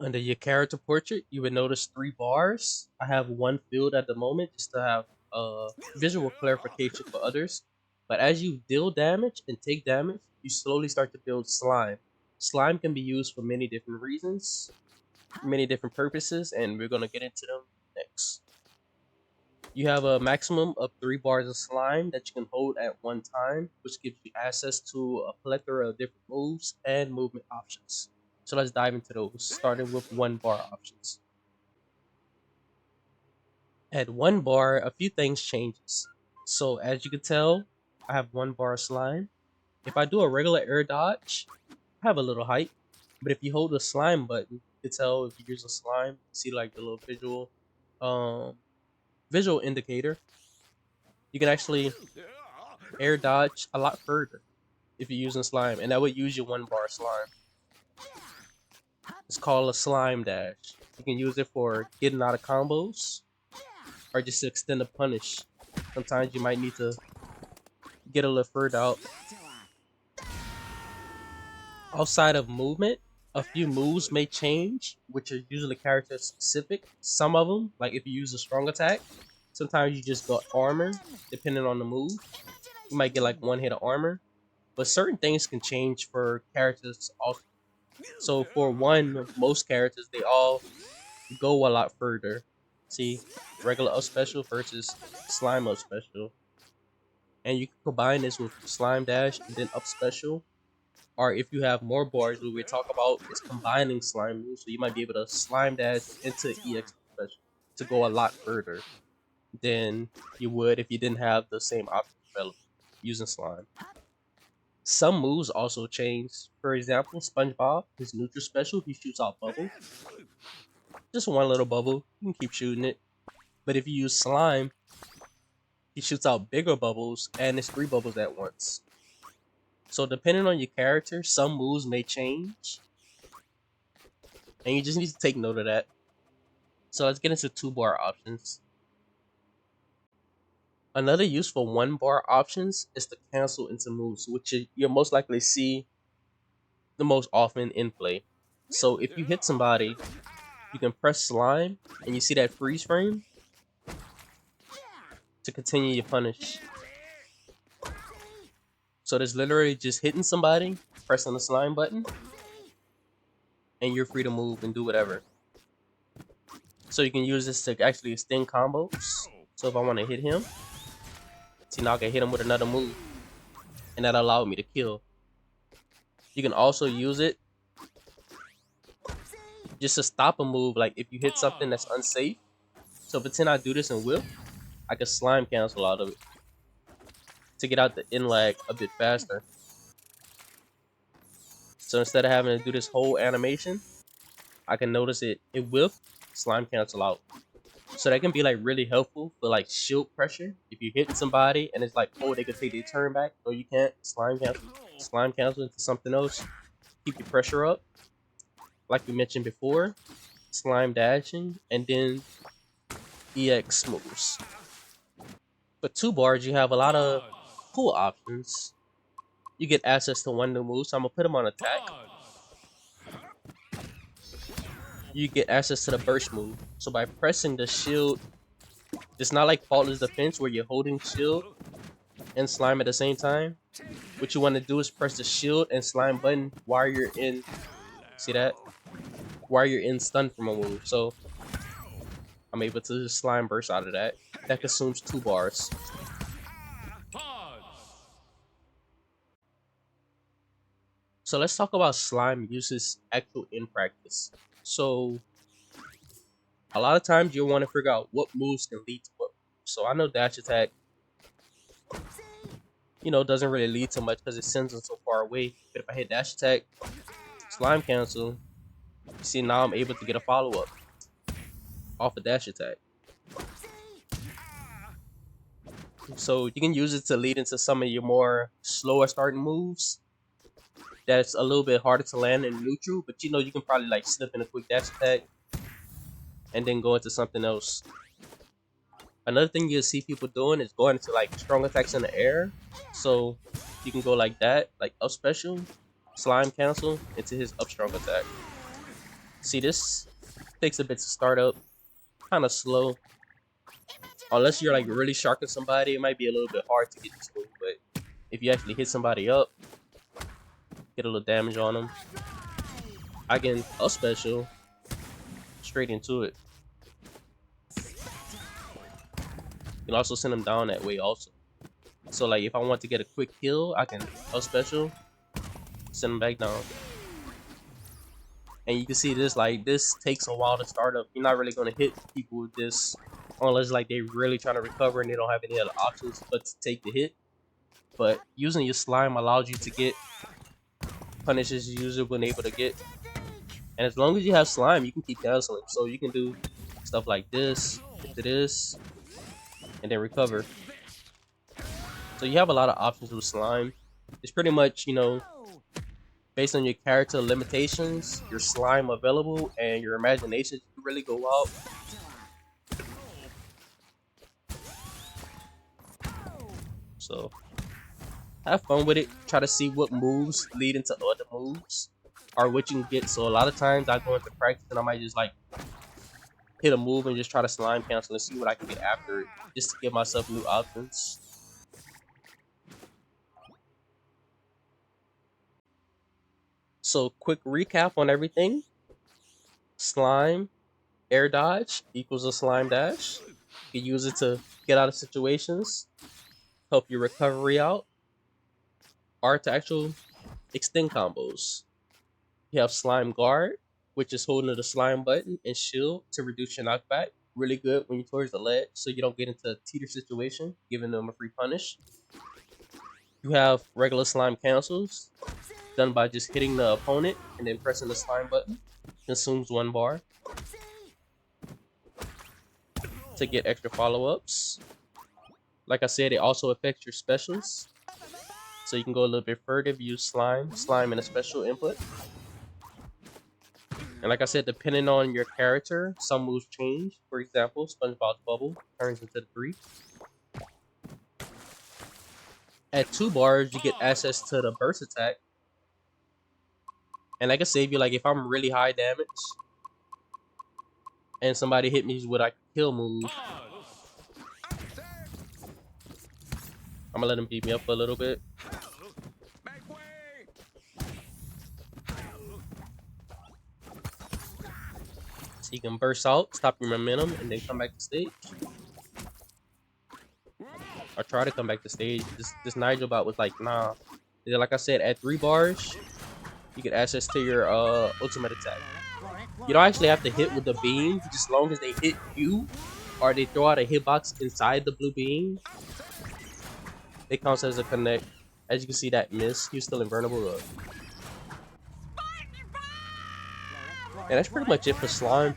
Under your character portrait, you would notice three bars. I have one filled at the moment just to have visual clarification for others. But as you deal damage and take damage, you slowly start to build slime. Slime can be used for many different reasons, many different purposes, and we're going to get into them next. You have a maximum of 3 bars of slime that you can hold at one time, which gives you access to a plethora of different moves and movement options. So let's dive into those, starting with 1 bar options. At 1 bar, a few things changes. So as you can tell, I have 1 bar of slime. If I do a regular air dodge, I have a little height. But if you hold the slime button, you can tell if you use a slime, see like the little um visual indicator. You can actually air dodge a lot further if you're using slime, and that would use your 1 bar slime. It's called a slime dash. You can use it for getting out of combos or just to extend a punish. Sometimes you might need to get a little further out. Outside of movement, a few moves may change, which are usually character specific. Some of them, like if you use a strong attack, sometimes you just got armor, depending on the move. You might get like 1 hit of armor, but certain things can change for characters also. So for one, most characters they all go a lot further. See, regular up special versus slime up special, and you can combine this with slime dash and then up special. Or if you have more bars, what we talk about is combining slime moves, so you might be able to slime dash into EX special to go a lot further than you would if you didn't have the same option available using slime. Some moves also change. For example, SpongeBob, his neutral special, he shoots out bubbles. Just one little bubble, you can keep shooting it. But if you use slime, he shoots out bigger bubbles, and it's 3 bubbles at once. So depending on your character, some moves may change, and you just need to take note of that. So let's get into 2 bar options. Another use for 1 bar options is to cancel into moves, which you'll most likely see the most often in play. So if you hit somebody, you can press slime, and you see that freeze frame to continue your punish. So there's literally just hitting somebody, pressing the slime button, and you're free to move and do whatever. So you can use this to actually extend combos. So if I want to hit him, see now I can hit him with another move, and that allowed me to kill. You can also use it just to stop a move, like if you hit something that's unsafe. So pretend I do this in whip, I can slime cancel out of it to get out the in lag a bit faster. So instead of having to do this whole animation, I can notice it whip, slime cancel out. So that can be like really helpful for like shield pressure. If you hit somebody and it's like, oh, they can take their turn back, or you can't, slime cancel into something else. Keep your pressure up. Like we mentioned before, slime dashing, and then EX moves. For 2 bars, you have a lot of cool options. You get access to one new move, so I'm gonna put them on attack. You get access to the burst move. So by pressing the shield, it's not like faultless defense where you're holding shield and slime at the same time. What you want to do is press the shield and slime button while you're in. See that? While you're in stun from a move. So I'm able to slime burst out of that. That consumes 2 bars. So let's talk about slime uses actual in practice. So a lot of times you'll want to figure out what moves can lead to what. So I know dash attack, doesn't really lead to much because it sends them so far away. But if I hit dash attack, slime cancel, you see now I'm able to get a follow up off a dash attack. So you can use it to lead into some of your more slower starting moves that's a little bit harder to land in neutral, but you can probably like slip in a quick dash attack and then go into something else. Another thing you'll see people doing is going into like strong attacks in the air. So you can go like that, like up special, slime cancel into his up strong attack. See, this takes a bit to start up, kind of slow. Unless you're like really sharking somebody, it might be a little bit hard to get this move. But if you actually hit somebody up, get a little damage on them, I can up special straight into it. You can also send them down that way also. So like if I want to get a quick kill, I can up special, send them back down. And you can see this, like, this takes a while to start up. You're not really going to hit people with this unless like they're really trying to recover and they don't have any other options but to take the hit. But using your slime allows you to get punishes you usually been able to get. And as long as you have slime, you can keep canceling. So you can do stuff like this, to this, and then recover. So you have a lot of options with slime. It's pretty much, you know, based on your character limitations, your slime available, and your imagination to really go out. So have fun with it. Try to see what moves lead into other moves or what you can get. So a lot of times I go into practice and I might just like hit a move and just try to slime cancel and see what I can get after it, just to give myself new options. So quick recap on everything. Slime air dodge equals a slime dash. You can use it to get out of situations, help your recovery out, or to actual extend combos. You have slime guard, which is holding the slime button, and shield to reduce your knockback. Really good when you're towards the ledge so you don't get into a teeter situation, giving them a free punish. You have regular slime cancels, done by just hitting the opponent and then pressing the slime button. Consumes 1 bar. To get extra follow-ups. Like I said, it also affects your specials. So you can go a little bit further if you use slime and a special input. And like I said, depending on your character, some moves change. For example, SpongeBob's Bubble turns into the 3. At 2 bars, you get access to the burst attack. And I can save you, like if I'm really high damage and somebody hit me with a kill move, I'm gonna let him beat me up for a little bit. So you can burst out, stop your momentum, and then come back to stage. Or try to come back to stage. This Nigel bot was like, nah. Like I said, at 3 bars, you get access to your ultimate attack. You don't actually have to hit with the beam, just as long as they hit you, or they throw out a hitbox inside the blue beam. It counts as a connect. As you can see, that miss, he's still invulnerable though. And that's pretty much it for slime.